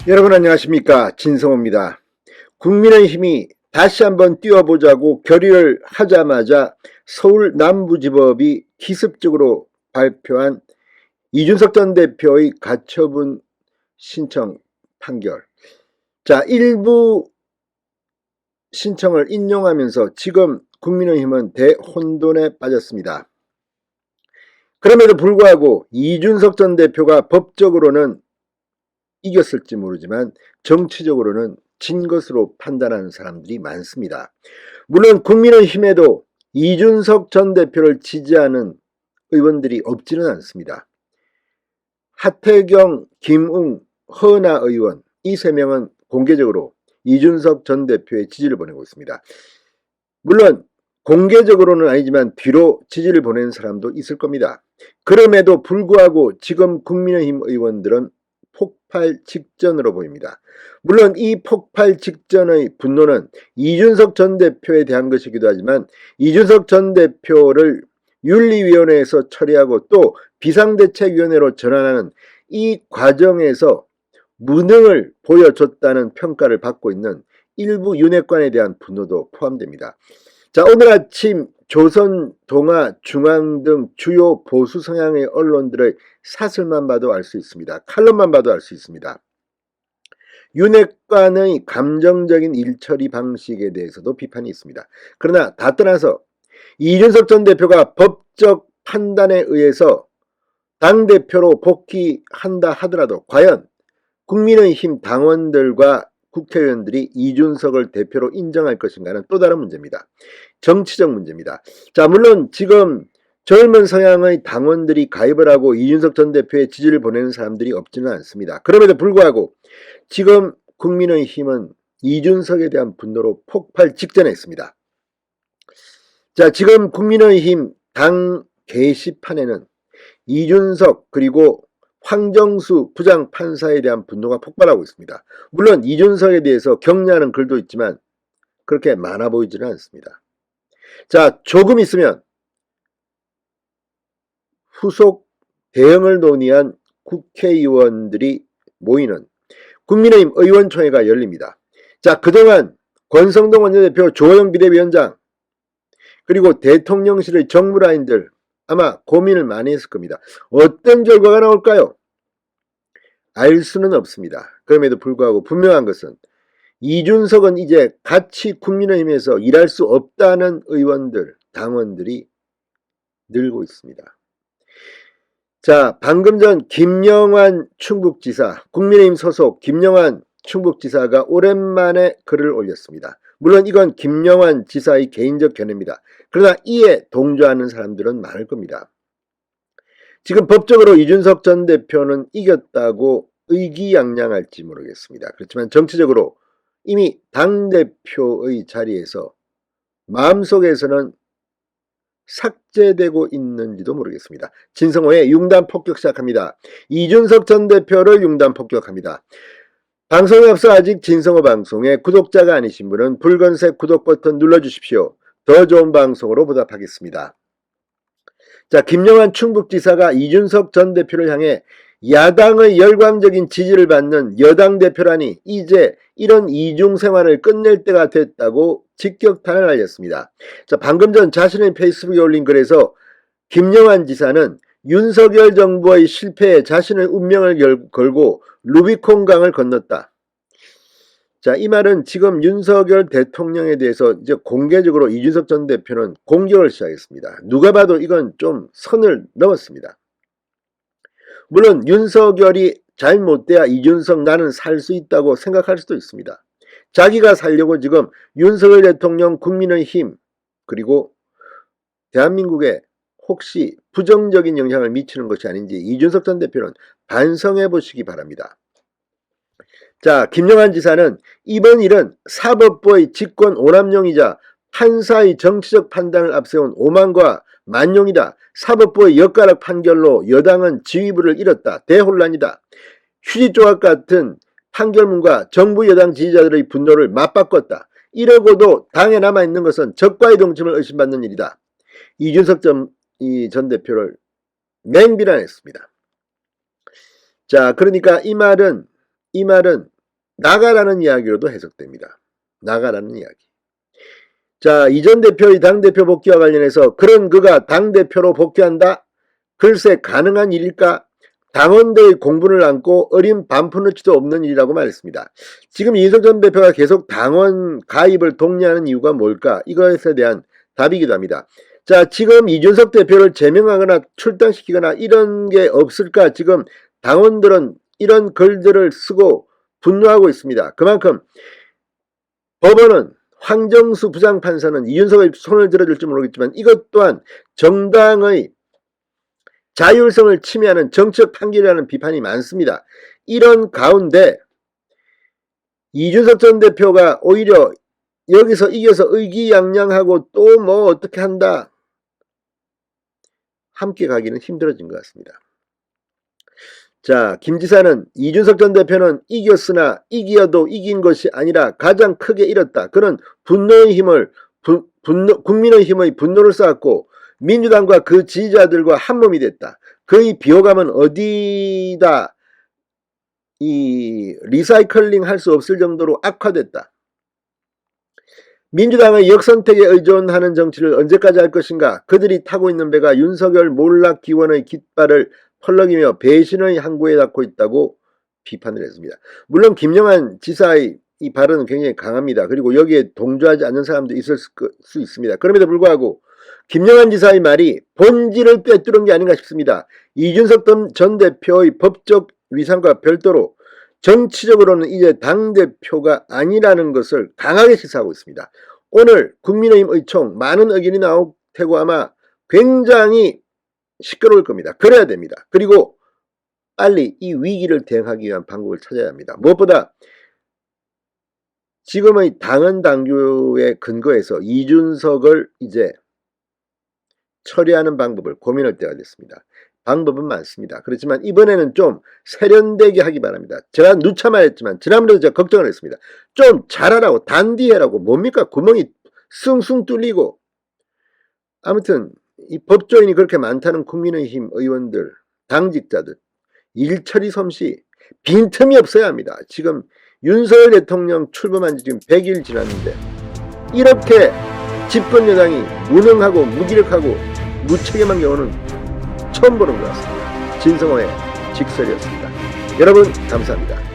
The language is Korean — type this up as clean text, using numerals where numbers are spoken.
여러분 안녕하십니까, 진성호입니다. 국민의힘이 다시 한번 뛰어보자고 결의를 하자마자 서울 남부지법이 기습적으로 발표한 이준석 전 대표의 가처분 신청 판결. 일부 신청을 인용하면서 지금 국민의힘은 대혼돈에 빠졌습니다. 그럼에도 불구하고 이준석 전 대표가 법적으로는 이겼을지 모르지만 정치적으로는 진 것으로 판단하는 사람들이 많습니다. 물론 국민의힘에도 이준석 전 대표를 지지하는 의원들이 없지는 않습니다. 하태경, 김웅, 허은하 의원 이 세 명은 공개적으로 이준석 전 대표의 지지를 보내고 있습니다. 물론 공개적으로는 아니지만 뒤로 지지를 보내는 사람도 있을 겁니다. 그럼에도 불구하고 지금 국민의힘 의원들은 폭발 직전으로 보입니다. 물론 이 폭발 직전의 분노는 이준석 전 대표에 대한 것이기도 하지만 이준석 전 대표를 윤리위원회에서 처리하고 또 비상대책위원회로 전환하는 이 과정에서 무능을 보여줬다는 평가를 받고 있는 일부 윤핵관에 대한 분노도 포함됩니다. 오늘 아침 조선, 동아, 중앙 등 주요 보수 성향의 언론들의 사설만 봐도 알 수 있습니다. 칼럼만 봐도 알 수 있습니다. 윤핵관의 감정적인 일처리 방식에 대해서도 비판이 있습니다. 그러나 다 떠나서 이준석 전 대표가 법적 판단에 의해서 당대표로 복귀한다 하더라도 과연 국민의힘 당원들과 국회의원들이 이준석을 대표로 인정할 것인가는 또 다른 문제입니다. 정치적 문제입니다. 물론 지금 젊은 성향의 당원들이 가입을 하고 이준석 전 대표의 지지를 보내는 사람들이 없지는 않습니다. 그럼에도 불구하고 지금 국민의힘은 이준석에 대한 분노로 폭발 직전에 있습니다. 지금 국민의힘 당 게시판에는 이준석 그리고 황정수 부장판사에 대한 분노가 폭발하고 있습니다. 물론 이준석에 대해서 격려하는 글도 있지만 그렇게 많아 보이지는 않습니다. 조금 있으면 후속 대응을 논의한 국회의원들이 모이는 국민의힘 의원총회가 열립니다. 그동안 권성동 원내대표, 조호영 비대위원장 그리고 대통령실의 정무라인들 아마 고민을 많이 했을 겁니다. 어떤 결과가 나올까요? 알 수는 없습니다. 그럼에도 불구하고 분명한 것은 이준석은 이제 같이 국민의힘에서 일할 수 없다는 의원들, 당원들이 늘고 있습니다. 방금 전 김영환 충북지사, 국민의힘 소속 김영환 충북지사가 오랜만에 글을 올렸습니다. 물론 이건 김영환 지사의 개인적 견해입니다. 그러나 이에 동조하는 사람들은 많을 겁니다. 지금 법적으로 이준석 전 대표는 이겼다고 의기양양할지 모르겠습니다. 그렇지만 정치적으로 이미 당대표의 자리에서 마음속에서는 삭제되고 있는지도 모르겠습니다. 진성호의 융단 폭격 시작합니다. 이준석 전 대표를 융단 폭격합니다. 방송에 앞서 아직 진성호 방송에 구독자가 아니신 분은 붉은색 구독 버튼 눌러주십시오. 더 좋은 방송으로 보답하겠습니다. 김영환 충북지사가 이준석 전 대표를 향해 야당의 열광적인 지지를 받는 여당 대표라니 이제 이런 이중 생활을 끝낼 때가 됐다고 직격탄을 날렸습니다. 방금 전 자신의 페이스북에 올린 글에서 김영환 지사는 윤석열 정부의 실패에 자신의 운명을 걸고 루비콘강을 건넜다. 이 말은 지금 윤석열 대통령에 대해서 이제 공개적으로 이준석 전 대표는 공격을 시작했습니다. 누가 봐도 이건 좀 선을 넘었습니다. 물론 윤석열이 잘못돼야 이준석 나는 살 수 있다고 생각할 수도 있습니다. 자기가 살려고 지금 윤석열 대통령, 국민의힘 그리고 대한민국에 혹시 부정적인 영향을 미치는 것이 아닌지 이준석 전 대표는 반성해 보시기 바랍니다. 김영환 지사는 이번 일은 사법부의 직권 오남용이자 판사의 정치적 판단을 앞세운 오만과 만용이다. 사법부의 엿가락 판결로 여당은 지휘부를 잃었다. 대혼란이다. 휴지조각 같은 판결문과 정부 여당 지지자들의 분노를 맞바꿨다. 이러고도 당에 남아있는 것은 적과의 동침을 의심받는 일이다. 이준석 전 대표를 맹비난했습니다. 그러니까 이 말은 나가라는 이야기로도 해석됩니다. 나가라는 이야기. 자, 이전 대표의 당대표 복귀와 관련해서 그런 그가 당대표로 복귀한다? 글쎄 가능한 일일까? 당원들의 공분을 안고 어린 반푼어치도 없는 일이라고 말했습니다. 지금 이준석 전 대표가 계속 당원 가입을 독려하는 이유가 뭘까? 이것에 대한 답이기도 합니다. 자, 지금 이준석 대표를 제명하거나 출당시키거나 이런 게 없을까? 지금 당원들은 이런 글들을 쓰고 분노하고 있습니다. 그만큼 법원은 황정수 부장판사는 이준석의 손을 들어줄지 모르겠지만 이것 또한 정당의 자율성을 침해하는 정치적 판결이라는 비판이 많습니다. 이런 가운데 이준석 전 대표가 오히려 여기서 이겨서 의기양양하고 또 뭐 어떻게 한다, 함께 가기는 힘들어진 것 같습니다. 자, 김 지사는 이준석 전 대표는 이겼으나 이기어도 이긴 것이 아니라 가장 크게 잃었다. 그는 분노의 힘을 국민의 힘의 분노를 쌓았고 민주당과 그 지지자들과 한몸이 됐다. 그의 비호감은 어디다 리사이클링 할 수 없을 정도로 악화됐다. 민주당의 역선택에 의존하는 정치를 언제까지 할 것인가? 그들이 타고 있는 배가 윤석열 몰락 기원의 깃발을 펄럭이며 배신의 항구에 닿고 있다고 비판을 했습니다. 물론 김영한 지사의 이 발언은 굉장히 강합니다. 그리고 여기에 동조하지 않는 사람도 있을 수 있습니다. 그럼에도 불구하고 김영한 지사의 말이 본질을 꿰뚫은 게 아닌가 싶습니다. 이준석 전 대표의 법적 위상과 별도로 정치적으로는 이제 당대표가 아니라는 것을 강하게 시사하고 있습니다. 오늘 국민의힘의 총 많은 의견이 나올 테고 아마 굉장히 시끄러울 겁니다. 그래야 됩니다. 그리고 빨리 이 위기를 대응하기 위한 방법을 찾아야 합니다. 무엇보다 지금의 당헌 당규의 근거에서 이준석을 이제 처리하는 방법을 고민할 때가 됐습니다. 방법은 많습니다. 그렇지만 이번에는 좀 세련되게 하기 바랍니다. 제가 누차 말했지만 지난번에도 제가 걱정을 했습니다. 좀 잘하라고, 단디해라고. 뭡니까? 구멍이 숭숭 뚫리고. 아무튼 이 법조인이 그렇게 많다는 국민의힘 의원들, 당직자들 일처리 솜씨 빈틈이 없어야 합니다. 지금 윤석열 대통령 출범한 지 지금 100일 지났는데 이렇게 집권 여당이 무능하고 무기력하고 무책임한 경우는 처음 보는 것 같습니다. 진성호의 직설이었습니다. 여러분 감사합니다.